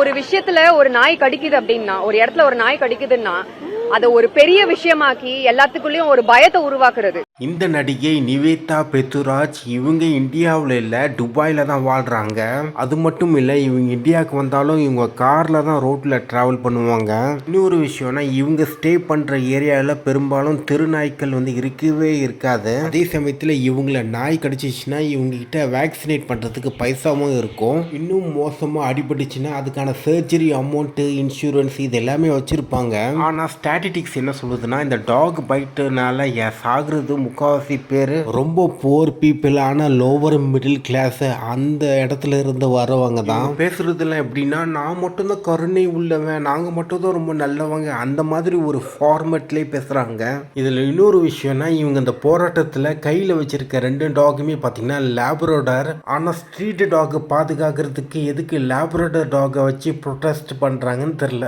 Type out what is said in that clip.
ஒரு விஷயத்துல ஒரு நாய் கடிக்குது அப்படின்னா, ஒரு இடத்துல ஒரு நாய் கடிக்குதுன்னா அதை ஒரு பெரிய விஷயமாக்கி எல்லாத்துக்குள்ளயும் ஒரு பயத்தை உருவாக்குறது. இந்த நடிகை நிவேதா பெத்துராஜ் இவங்க இந்தியாவில் இல்லை துபாயில் தான் வாழ்கிறாங்க. அது மட்டும் இல்லை, இவங்க இந்தியாவுக்கு வந்தாலும் இவங்க காரில் தான் ரோட்டில் ட்ராவல் பண்ணுவாங்க. இன்னொரு விஷயம்னா, இவங்க ஸ்டே பண்ணுற ஏரியாவில் பெரும்பாலும் தெருநாய்க்கள் இருக்கவே இருக்காது. அதே சமயத்தில் இவங்கள நாய் கடிச்சிச்சுன்னா இவங்க கிட்ட வேக்சினேட் பண்ணுறதுக்கு பைசாவும் இருக்கும். இன்னும் மோசமாக அடிபட்டுச்சுன்னா அதுக்கான சர்ஜரி அமௌண்ட்டு, இன்சூரன்ஸ் இது எல்லாமே வச்சுருப்பாங்க. ஆனால் ஸ்டாட்டிஸ்டிக்ஸ் என்ன சொல்லுதுன்னா, இந்த டாக் பைட்டுனால சாகுறது முக்காவாசி பேர் ரொம்ப புவர் பீப்புள், ஆனால் லோவர் மிடில் கிளாஸ் அந்த இடத்துல இருந்து வரவங்க தான். பேசுறதுலாம் எப்படின்னா, நான் மட்டும்தான் கருணை உள்ளவன், நாங்கள் மட்டும் தான் ரொம்ப நல்லவங்க, அந்த மாதிரி ஒரு ஃபார்மேட்லேயே பேசுகிறாங்க. இதில் இன்னொரு விஷயம்னா, இவங்க இந்த போராட்டத்தில் கையில் வச்சிருக்க 2 டாகுமே பார்த்தீங்கன்னா லேப்ரடார். ஆனால் ஸ்ட்ரீட் டாக் பாதுகாக்கிறதுக்கு எதுக்கு லேப்ரடார் டாகை வச்சு ப்ரொடெஸ்ட் பண்ணுறாங்கன்னு தெரில.